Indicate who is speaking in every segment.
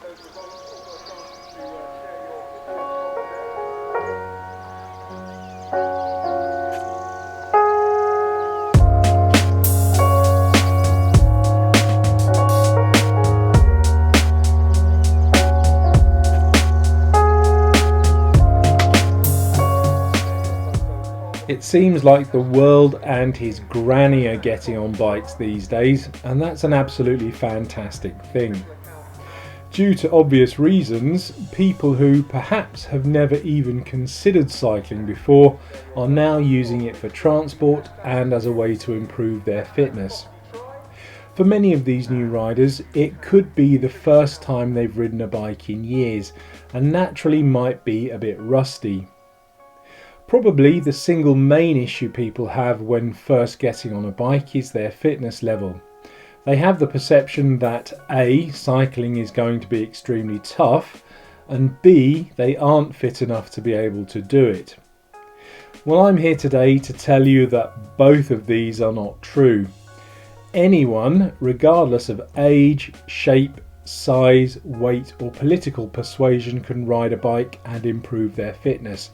Speaker 1: It seems like the world and his granny are getting on bikes these days, and that's an absolutely fantastic thing. Due to obvious reasons, people who perhaps have never even considered cycling before are now using it for transport and as a way to improve their fitness. For many of these new riders, it could be the first time they've ridden a bike in years and naturally might be a bit rusty. Probably the single main issue people have when first getting on a bike is their fitness level. They have the perception that A, cycling is going to be extremely tough, and B, they aren't fit enough to be able to do it. Well, I'm here today to tell you that both of these are not true. Anyone, regardless of age, shape, size, weight or political persuasion, can ride a bike and improve their fitness.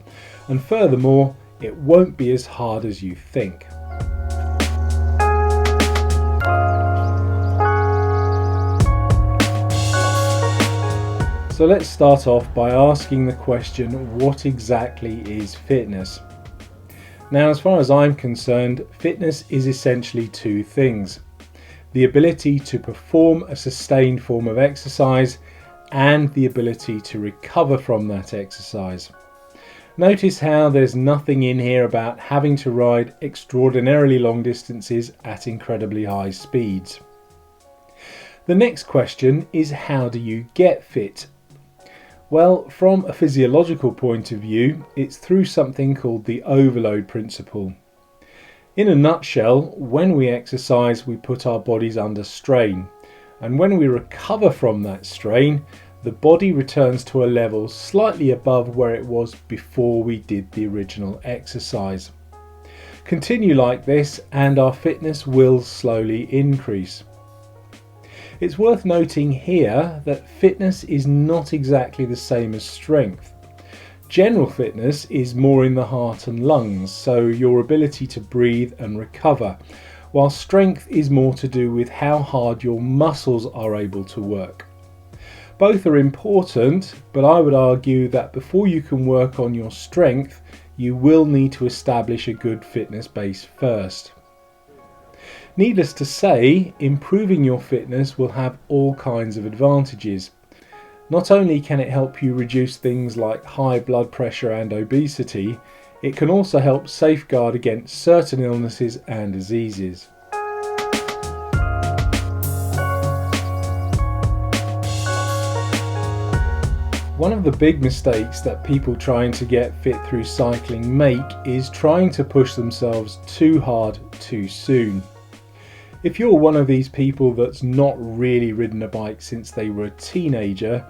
Speaker 1: And furthermore, it won't be as hard as you think. So let's start off by asking the question, what exactly is fitness? Now, as far as I'm concerned, fitness is essentially two things: the ability to perform a sustained form of exercise and the ability to recover from that exercise. Notice how there's nothing in here about having to ride extraordinarily long distances at incredibly high speeds. The next question is, how do you get fit? Well, from a physiological point of view, it's through something called the overload principle. In a nutshell, when we exercise, we put our bodies under strain, and when we recover from that strain, the body returns to a level slightly above where it was before we did the original exercise. Continue like this and our fitness will slowly increase. It's worth noting here that fitness is not exactly the same as strength. General fitness is more in the heart and lungs, so your ability to breathe and recover, while strength is more to do with how hard your muscles are able to work. Both are important, but I would argue that before you can work on your strength, you will need to establish a good fitness base first. Needless to say, improving your fitness will have all kinds of advantages. Not only can it help you reduce things like high blood pressure and obesity, it can also help safeguard against certain illnesses and diseases. One of the big mistakes that people trying to get fit through cycling make is trying to push themselves too hard too soon. If you're one of these people that's not really ridden a bike since they were a teenager,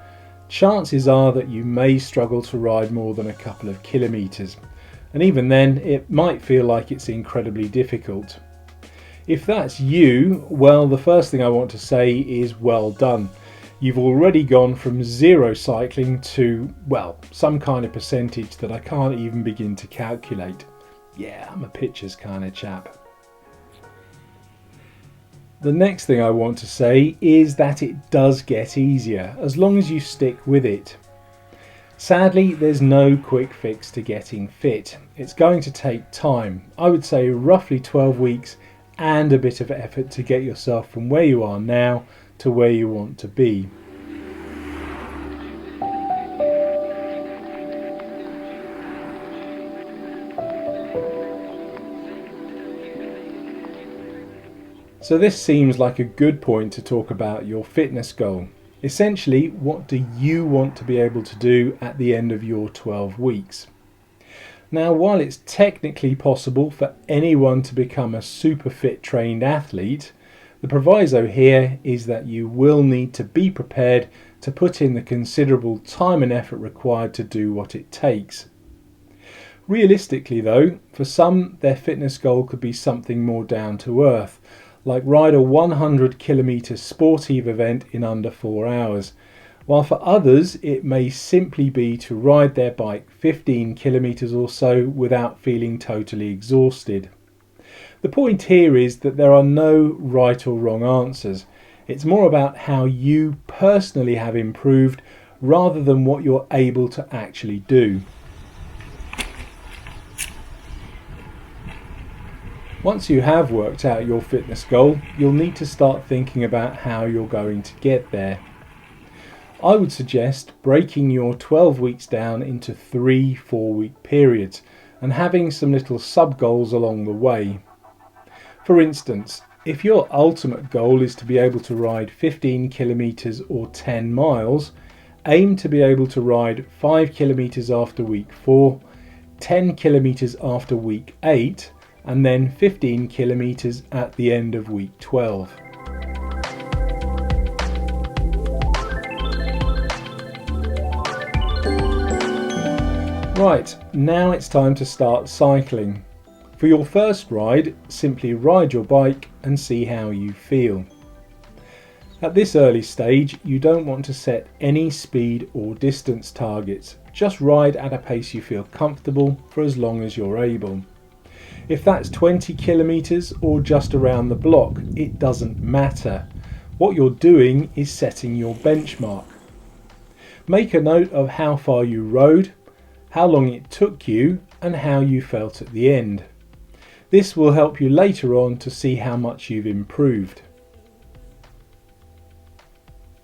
Speaker 1: chances are that you may struggle to ride more than a couple of kilometres, and even then it might feel like it's incredibly difficult. If that's you, well, the first thing I want to say is well done. You've already gone from zero cycling to, well, some kind of percentage that I can't even begin to calculate. Yeah, I'm a pictures kind of chap. The next thing I want to say is that it does get easier as long as you stick with it. Sadly, there's no quick fix to getting fit. It's going to take time. I would say roughly 12 weeks and a bit of effort to get yourself from where you are now to where you want to be. So this seems like a good point to talk about your fitness goal. Essentially, what do you want to be able to do at the end of your 12 weeks? Now, while it's technically possible for anyone to become a super fit trained athlete, the proviso here is that you will need to be prepared to put in the considerable time and effort required to do what it takes. Realistically though, for some their fitness goal could be something more down to earth, like ride a 100 kilometre sportive event in under 4 hours. while for others it may simply be to ride their bike 15 kilometres or so without feeling totally exhausted. The point here is that there are no right or wrong answers. It's more about how you personally have improved rather than what you're able to actually do. Once you have worked out your fitness goal, you'll need to start thinking about how you're going to get there. I would suggest breaking your 12 weeks down into 3 4-week periods and having some little sub-goals along the way. For instance, if your ultimate goal is to be able to ride 15 kilometres or 10 miles, aim to be able to ride 5 kilometres after week 4, 10 kilometres after week 8, and then 15 kilometres at the end of week 12. Right, now it's time to start cycling. For your first ride, simply ride your bike and see how you feel. At this early stage, you don't want to set any speed or distance targets. Just ride at a pace you feel comfortable for as long as you're able. If that's 20 kilometres or just around the block, it doesn't matter. What you're doing is setting your benchmark. Make a note of how far you rode, how long it took you, and how you felt at the end. This will help you later on to see how much you've improved.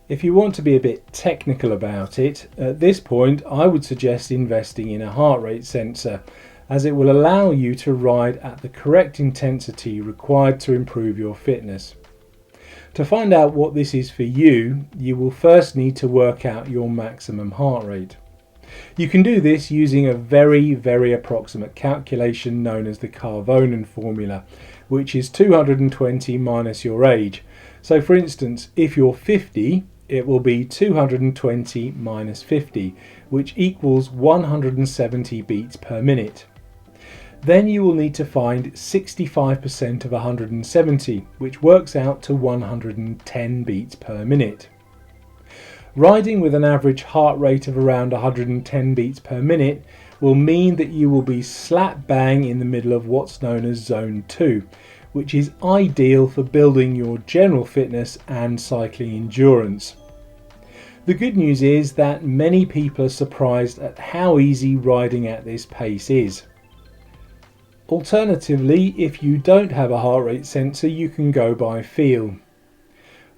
Speaker 1: If you want to be a bit technical about it, at this point I would suggest investing in a heart rate sensor, as it will allow you to ride at the correct intensity required to improve your fitness. To find out what this is for you, you will first need to work out your maximum heart rate. You can do this using a very approximate calculation known as the Carvonen formula, which is 220 minus your age. So for instance, if you're 50, it will be 220 minus 50, which equals 170 beats per minute. Then you will need to find 65% of 170, which works out to 110 beats per minute. Riding with an average heart rate of around 110 beats per minute will mean that you will be slap bang in the middle of what's known as Zone 2, which is ideal for building your general fitness and cycling endurance. The good news is that many people are surprised at how easy riding at this pace is. Alternatively, if you don't have a heart rate sensor, you can go by feel.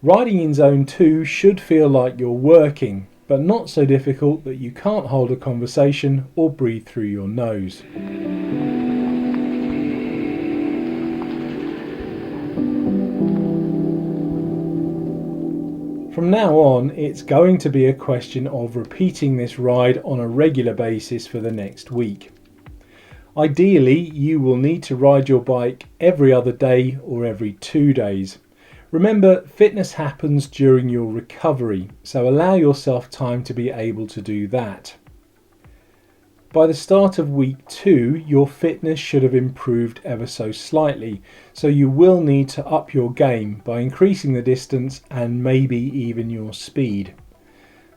Speaker 1: Riding in Zone 2 should feel like you're working, but not so difficult that you can't hold a conversation or breathe through your nose. From now on, it's going to be a question of repeating this ride on a regular basis for the next week. Ideally, you will need to ride your bike every other day or every 2 days. Remember, fitness happens during your recovery, so allow yourself time to be able to do that. By the start of week 2, your fitness should have improved ever so slightly, so you will need to up your game by increasing the distance and maybe even your speed.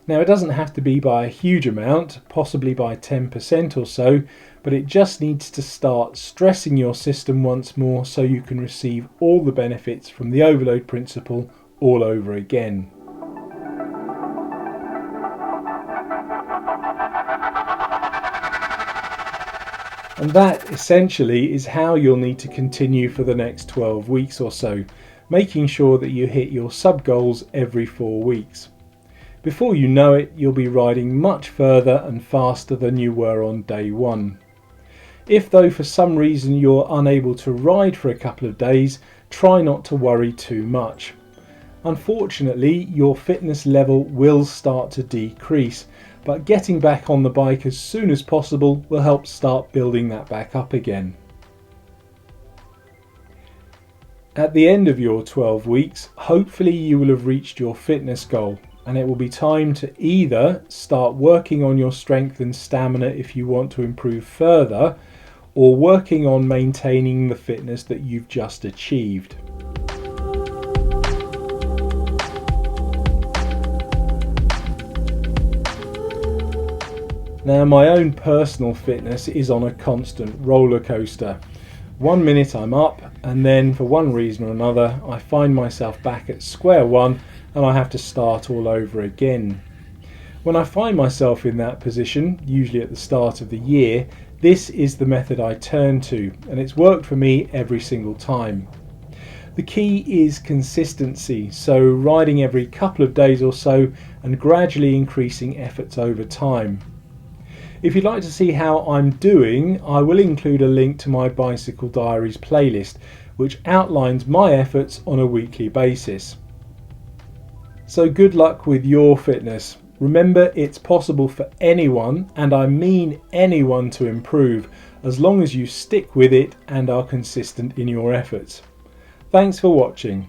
Speaker 1: Now, it doesn't have to be by a huge amount, possibly by 10% or so, but it just needs to start stressing your system once more so you can receive all the benefits from the overload principle all over again. And that essentially is how you'll need to continue for the next 12 weeks or so, making sure that you hit your sub-goals every 4 weeks. Before you know it, you'll be riding much further and faster than you were on day 1. If though for some reason you're unable to ride for a couple of days, try not to worry too much. Unfortunately, your fitness level will start to decrease, but getting back on the bike as soon as possible will help start building that back up again. At the end of your 12 weeks, hopefully you will have reached your fitness goal, and it will be time to either start working on your strength and stamina if you want to improve further, or working on maintaining the fitness that you've just achieved. Now, my own personal fitness is on a constant roller coaster. 1 minute I'm up, and then for one reason or another I find myself back at square one and I have to start all over again. When I find myself in that position, usually at the start of the year, this is the method I turn to, and it's worked for me every single time. The key is consistency, so riding every couple of days or so and gradually increasing efforts over time. If you'd like to see how I'm doing, I will include a link to my Bicycle Diaries playlist, which outlines my efforts on a weekly basis. So good luck with your fitness. Remember, it's possible for anyone, and I mean anyone, to improve, as long as you stick with it and are consistent in your efforts. Thanks for watching.